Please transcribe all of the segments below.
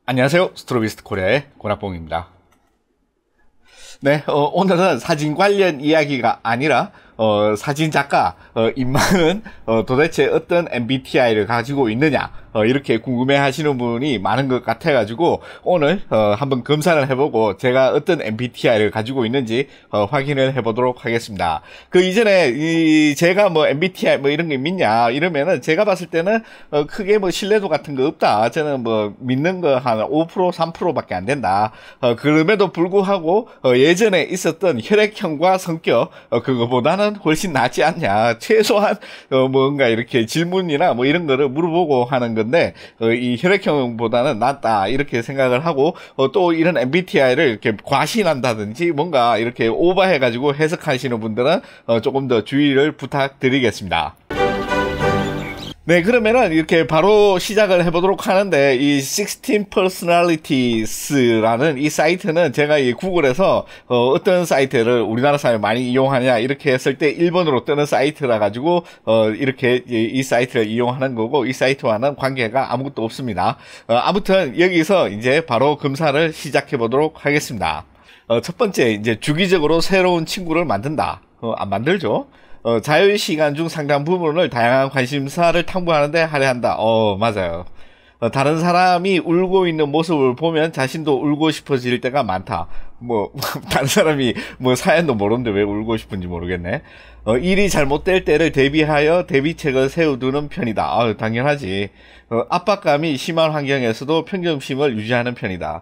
안녕하세요. 스트로비스트 코리아의 권학봉입니다. 네, 오늘은 사진 관련 이야기가 아니라 사진 작가 임마는 도대체 어떤 MBTI를 가지고 있느냐 이렇게 궁금해 하시는 분이 많은 것 같아 가지고 오늘 한번 검사를 해보고 제가 어떤 MBTI를 가지고 있는지 확인을 해보도록 하겠습니다. 그 이전에 제가 뭐 MBTI 뭐 이런 게 믿냐 이러면은 제가 봤을 때는 크게 뭐 신뢰도 같은 거 없다. 저는 뭐 믿는 거 한 5% 3%밖에 안 된다. 그럼에도 불구하고 예전에 있었던 혈액형과 성격 그거보다는 훨씬 낫지 않냐. 최소한 뭔가 이렇게 질문이나 뭐 이런 거를 물어보고 하는 건데 이 혈액형보다는 낫다 이렇게 생각을 하고 또 이런 MBTI를 이렇게 과신한다든지 뭔가 이렇게 오버해 가지고 해석하시는 분들은 조금 더 주의를 부탁드리겠습니다. 네, 그러면은 이렇게 바로 시작을 해보도록 하는데, 이 16 Personalities라는 이 사이트는 제가 이 구글에서 어떤 사이트를 우리나라 사람이 많이 이용하냐 이렇게 했을 때 1번으로 뜨는 사이트라 가지고 이렇게 이 사이트를 이용하는 거고, 이 사이트와는 관계가 아무것도 없습니다. 아무튼 여기서 이제 바로 검사를 시작해 보도록 하겠습니다. 첫 번째, 이제 주기적으로 새로운 친구를 만든다. 안 만들죠? 자유시간 중 상당 부분을 다양한 관심사를 탐구하는데 할애한다. 맞아요. 다른 사람이 울고 있는 모습을 보면 자신도 울고 싶어질 때가 많다. 다른 사람이 사연도 모르는데 왜 울고 싶은지 모르겠네. 일이 잘못될 때를 대비하여 대비책을 세워두는 편이다. 당연하지. 압박감이 심한 환경에서도 평정심을 유지하는 편이다.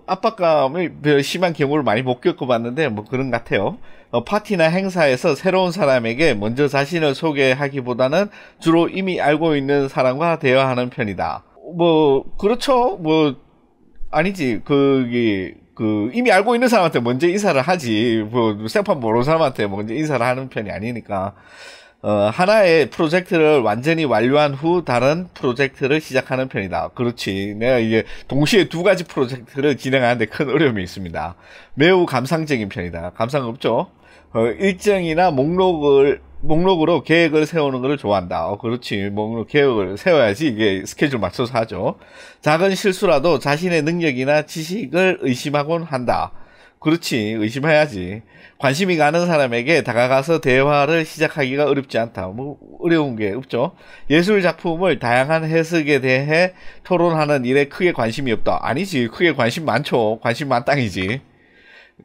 압박감이 심한 경우를 많이 못 겪어봤는데, 그런 것 같아요. 파티나 행사에서 새로운 사람에게 먼저 자신을 소개하기보다는 주로 이미 알고 있는 사람과 대화하는 편이다. 그렇죠. 아니지. 이미 알고 있는 사람한테 먼저 인사를 하지. 생판 모르는 사람한테 먼저 인사를 하는 편이 아니니까. 하나의 프로젝트를 완전히 완료한 후 다른 프로젝트를 시작하는 편이다. 그렇지. 내가 이게 동시에 두 가지 프로젝트를 진행하는데 큰 어려움이 있습니다. 매우 감상적인 편이다. 감상 없죠? 일정이나 목록으로 계획을 세우는 것을 좋아한다. 그렇지. 계획을 세워야지 이게 스케줄 맞춰서 하죠. 작은 실수라도 자신의 능력이나 지식을 의심하곤 한다. 그렇지. 의심해야지. 관심이 가는 사람에게 다가가서 대화를 시작하기가 어렵지 않다. 어려운 게 없죠. 예술 작품을 다양한 해석에 대해 토론하는 일에 크게 관심이 없다. 아니지. 크게 관심 많죠. 관심 만땅이지.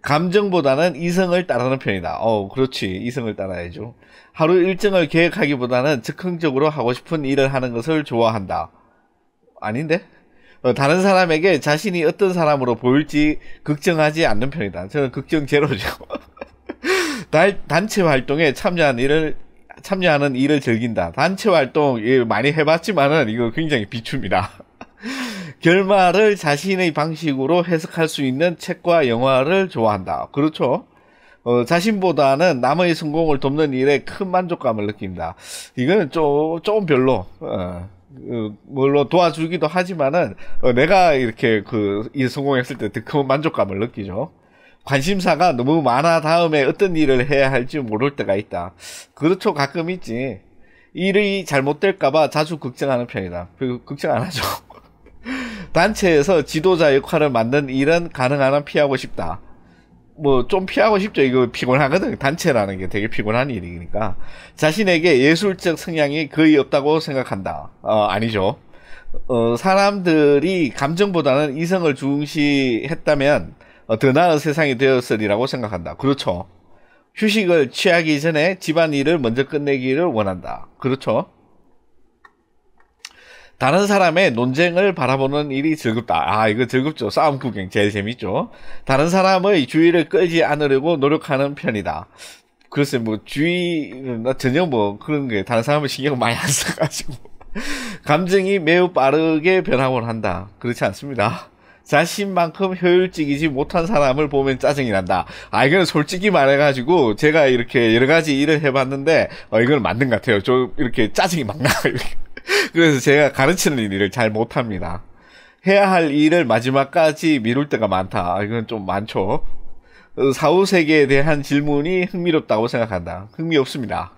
감정보다는 이성을 따르는 편이다. 그렇지. 이성을 따라야죠. 하루 일정을 계획하기보다는 즉흥적으로 하고 싶은 일을 하는 것을 좋아한다. 아닌데? 다른 사람에게 자신이 어떤 사람으로 보일지 걱정하지 않는 편이다. 저는 걱정 제로죠. 단체 활동에 참여하는 일을 즐긴다. 단체 활동 많이 해봤지만은 이거 굉장히 비춥니다. 결말을 자신의 방식으로 해석할 수 있는 책과 영화를 좋아한다. 그렇죠. 자신보다는 남의 성공을 돕는 일에 큰 만족감을 느낀다. 이거는 조금 별로. 물론 도와주기도 하지만은 내가 이렇게 일 성공했을 때 더 큰 만족감을 느끼죠. 관심사가 너무 많아 다음에 어떤 일을 해야 할지 모를 때가 있다. 그렇죠. 가끔 있지. 일이 잘못될까봐 자주 걱정하는 편이다. 걱정 안 하죠. 단체에서 지도자 역할을 맡는 일은 가능한 한 피하고 싶다. 좀 피하고 싶죠. 이거 피곤하거든. 단체라는 게 되게 피곤한 일이니까. 자신에게 예술적 성향이 거의 없다고 생각한다. 아니죠. 사람들이 감정보다는 이성을 중시했다면 더 나은 세상이 되었으리라고 생각한다. 그렇죠. 휴식을 취하기 전에 집안일을 먼저 끝내기를 원한다. 그렇죠. 다른 사람의 논쟁을 바라보는 일이 즐겁다. 이거 즐겁죠. 싸움 구경 제일 재밌죠. 다른 사람의 주의를 끌지 않으려고 노력하는 편이다. 글쎄 나 전혀 그런 게 다른 사람을 신경 많이 안 써가지고. 감정이 매우 빠르게 변하곤 한다. 그렇지 않습니다. 자신만큼 효율적이지 못한 사람을 보면 짜증이 난다. 이거는 솔직히 말해가지고 제가 이렇게 여러 가지 일을 해봤는데 이건 맞는 것 같아요. 좀 이렇게 짜증이 막 나요. 그래서 제가 가르치는 일을 잘 못합니다. 해야 할 일을 마지막까지 미룰 때가 많다. 이건 좀 많죠. 사후세계에 대한 질문이 흥미롭다고 생각한다. 흥미없습니다.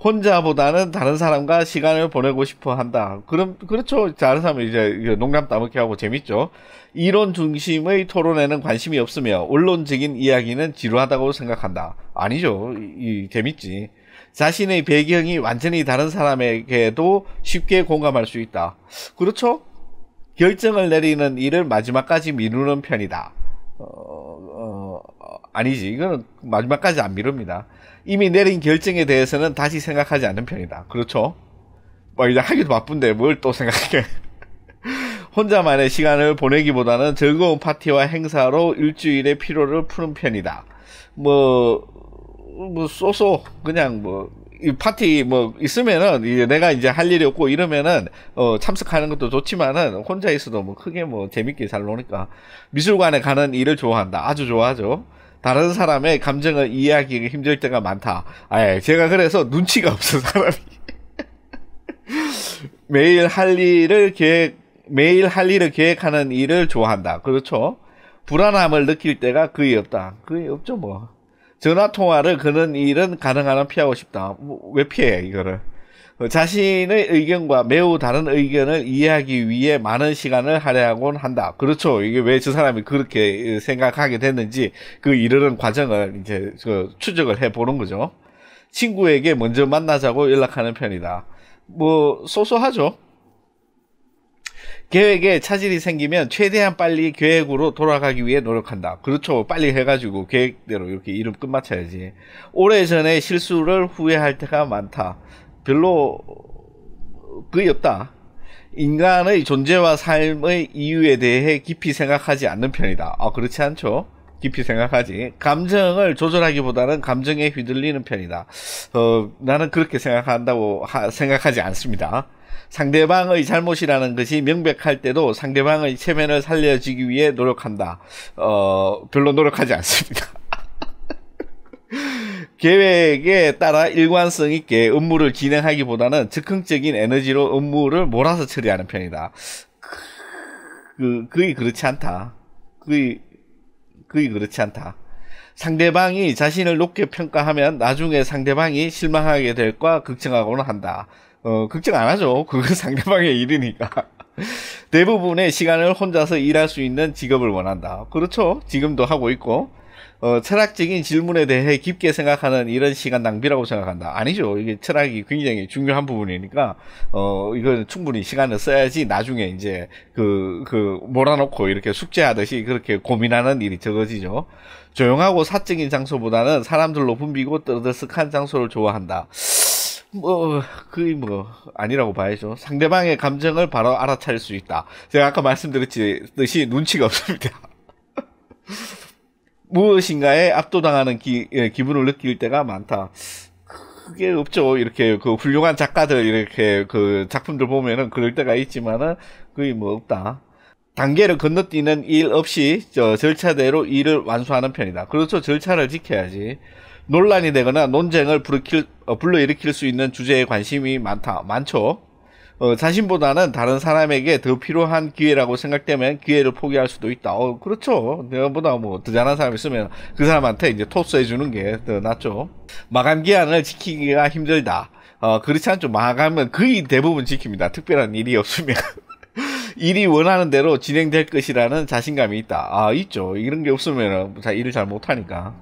혼자보다는 다른 사람과 시간을 보내고 싶어 한다. 그렇죠. 다른 사람은 이제 농담 따먹게 하고 재밌죠. 이론 중심의 토론에는 관심이 없으며 원론적인 이야기는 지루하다고 생각한다. 아니죠. 재밌지. 자신의 배경이 완전히 다른 사람에게도 쉽게 공감할 수 있다. 그렇죠. 결정을 내리는 일을 마지막까지 미루는 편이다. 아니지. 이거는 마지막까지 안 미룹니다. 이미 내린 결정에 대해서는 다시 생각하지 않는 편이다. 그렇죠. 이제 하기도 바쁜데 뭘 또 생각해. 혼자만의 시간을 보내기보다는 즐거운 파티와 행사로 일주일의 피로를 푸는 편이다. 쏘쏘 그냥 이 파티 있으면은 이제 내가 이제 할 일이 없고 이러면은 참석하는 것도 좋지만은 혼자 있어도 크게 재밌게 잘 노니까. 미술관에 가는 일을 좋아한다. 아주 좋아하죠. 다른 사람의 감정을 이해하기가 힘들 때가 많다. 제가 그래서 눈치가 없어 사람이. 매일 할 일을 계획하는 일을 좋아한다. 그렇죠. 불안함을 느낄 때가 거의 없다. 거의 없죠 전화통화를 거는 일은 가능하면 피하고 싶다. 왜 피해 이거를. 자신의 의견과 매우 다른 의견을 이해하기 위해 많은 시간을 할애하곤 한다. 그렇죠. 이게 왜 저 사람이 그렇게 생각하게 됐는지 그 이르는 과정을 이제 추적을 해보는 거죠. 친구에게 먼저 만나자고 연락하는 편이다. 소소하죠. 계획에 차질이 생기면 최대한 빨리 계획으로 돌아가기 위해 노력한다. 그렇죠. 빨리 해가지고 계획대로 이렇게 일을 끝마쳐야지. 오래전에 실수를 후회할 때가 많다. 별로 거의 없다. 인간의 존재와 삶의 이유에 대해 깊이 생각하지 않는 편이다. 그렇지 않죠. 깊이 생각하지. 감정을 조절하기보다는 감정에 휘둘리는 편이다. 나는 그렇게 생각하지 않습니다. 상대방의 잘못이라는 것이 명백할 때도 상대방의 체면을 살려주기 위해 노력한다. 별로 노력하지 않습니다. 계획에 따라 일관성 있게 업무를 진행하기보다는 즉흥적인 에너지로 업무를 몰아서 처리하는 편이다. 거의 그렇지 않다. 거의 그렇지 않다. 상대방이 자신을 높게 평가하면 나중에 상대방이 실망하게 될까 걱정하고는 한다. 걱정 안 하죠. 그건 상대방의 일이니까. 대부분의 시간을 혼자서 일할 수 있는 직업을 원한다. 그렇죠. 지금도 하고 있고. 철학적인 질문에 대해 깊게 생각하는 이런 시간 낭비라고 생각한다. 아니죠. 이게 철학이 굉장히 중요한 부분이니까, 이건 충분히 시간을 써야지 나중에 이제 몰아놓고 이렇게 숙제하듯이 그렇게 고민하는 일이 적어지죠. 조용하고 사적인 장소보다는 사람들로 붐비고 떠들썩한 장소를 좋아한다. 거의 아니라고 봐야죠. 상대방의 감정을 바로 알아차릴 수 있다. 제가 아까 말씀드렸듯이 눈치가 없습니다. 무엇인가에 압도당하는 기분을 느낄 때가 많다. 그게 없죠. 이렇게 훌륭한 작가들 이렇게 작품들 보면은 그럴 때가 있지만은 거의 없다. 단계를 건너뛰는 일 없이 절차대로 일을 완수하는 편이다. 그렇죠. 절차를 지켜야지. 논란이 되거나 논쟁을 불러일으킬 수 있는 주제에 관심이 많죠. 자신보다는 다른 사람에게 더 필요한 기회라고 생각되면 기회를 포기할 수도 있다. 그렇죠. 내가보다 더 잘하는 사람이 있으면 그 사람한테 이제 토스해주는 게 더 낫죠. 마감 기한을 지키기가 힘들다. 그렇지 않죠. 마감은 거의 대부분 지킵니다. 특별한 일이 없으면. 일이 원하는 대로 진행될 것이라는 자신감이 있다. 있죠. 이런 게 없으면 일을 잘 못하니까.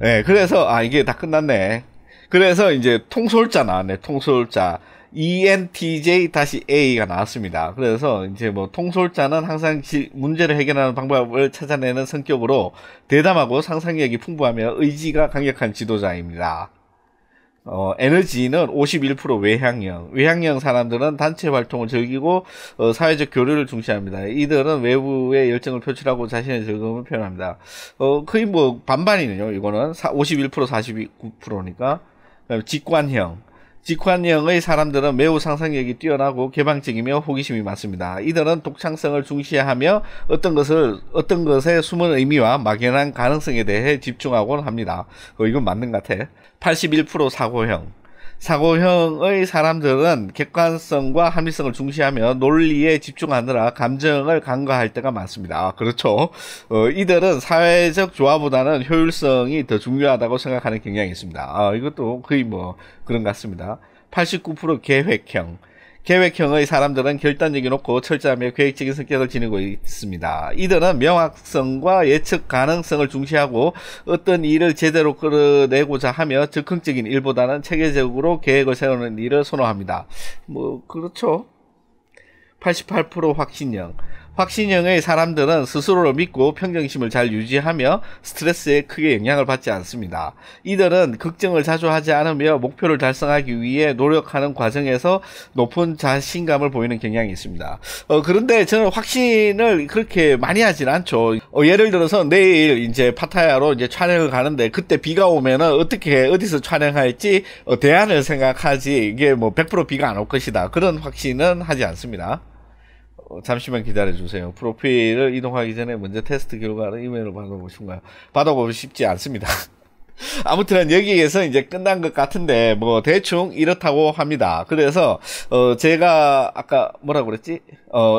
네, 그래서 이게 다 끝났네. 그래서 이제 통솔자 나왔네. 통솔자 ENTJ-A가 나왔습니다. 그래서 이제 통솔자는 항상 문제를 해결하는 방법을 찾아내는 성격으로 대담하고 상상력이 풍부하며 의지가 강력한 지도자입니다. 에너지는 51% 외향형. 외향형 사람들은 단체 활동을 즐기고 사회적 교류를 중시합니다. 이들은 외부의 열정을 표출하고 자신의 즐거움을 표현합니다. 거의 반반이네요. 이거는 51% 49%니까. 직관형. 직관형의 사람들은 매우 상상력이 뛰어나고 개방적이며 호기심이 많습니다. 이들은 독창성을 중시하며 어떤 것의 숨은 의미와 막연한 가능성에 대해 집중하곤 합니다. 이건 맞는 것 같아. 81% 사고형. 사고형의 사람들은 객관성과 합리성을 중시하며 논리에 집중하느라 감정을 간과할 때가 많습니다. 그렇죠. 이들은 사회적 조화보다는 효율성이 더 중요하다고 생각하는 경향이 있습니다. 이것도 거의 뭐 그런 것 같습니다. 89% 계획형. 계획형의 사람들은 결단력이 높고 철저하며 계획적인 성격을 지니고 있습니다. 이들은 명확성과 예측 가능성을 중시하고 어떤 일을 제대로 끌어내고자 하며 즉흥적인 일보다는 체계적으로 계획을 세우는 일을 선호합니다. 뭐 그렇죠. 88% 확신형. 확신형의 사람들은 스스로를 믿고 평정심을 잘 유지하며 스트레스에 크게 영향을 받지 않습니다. 이들은 걱정을 자주 하지 않으며 목표를 달성하기 위해 노력하는 과정에서 높은 자신감을 보이는 경향이 있습니다. 그런데 저는 확신을 그렇게 많이 하진 않죠. 예를 들어서 내일 이제 파타야로 이제 촬영을 가는데 그때 비가 오면은 어떻게 어디서 촬영할지 대안을 생각하지 이게 뭐 100% 비가 안 올 것이다. 그런 확신은 하지 않습니다. 잠시만 기다려주세요. 프로필을 이동하기 전에 먼저 테스트 결과를 이메일로 받아보고 싶은가요? 받아보고 싶지 않습니다. 아무튼 여기에서 이제 끝난 것 같은데 뭐 대충 이렇다고 합니다. 그래서 제가 아까 뭐라고 그랬지?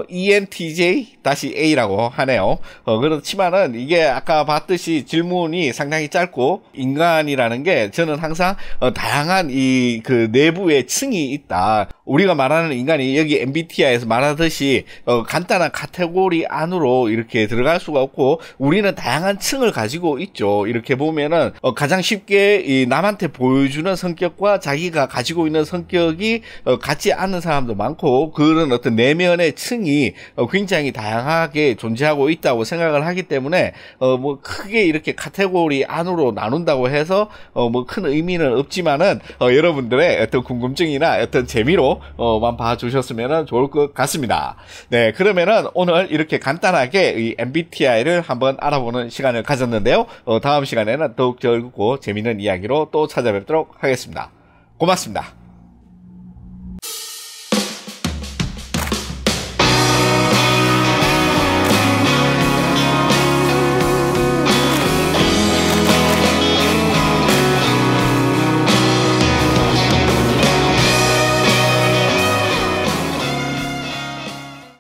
ENTJ-A라고 하네요. 그렇지만은 이게 아까 봤듯이 질문이 상당히 짧고 인간이라는 게 저는 항상 다양한 이 그 내부의 층이 있다. 우리가 말하는 인간이 여기 MBTI에서 말하듯이 간단한 카테고리 안으로 이렇게 들어갈 수가 없고 우리는 다양한 층을 가지고 있죠. 이렇게 보면은 가장 쉽게 이 남한테 보여주는 성격과 자기가 가지고 있는 성격이 같지 않은 사람도 많고 그런 어떤 내면의 층이 굉장히 다양하게 존재하고 있다고 생각을 하기 때문에 뭐 크게 이렇게 카테고리 안으로 나눈다고 해서 뭐 큰 의미는 없지만은 여러분들의 어떤 궁금증이나 어떤 재미로 만 봐주셨으면 좋을 것 같습니다. 네, 그러면은 오늘 이렇게 간단하게 이 MBTI를 한번 알아보는 시간을 가졌는데요. 다음 시간에는 더욱 즐겁고 재미있는 이야기로 또 찾아뵙도록 하겠습니다. 고맙습니다.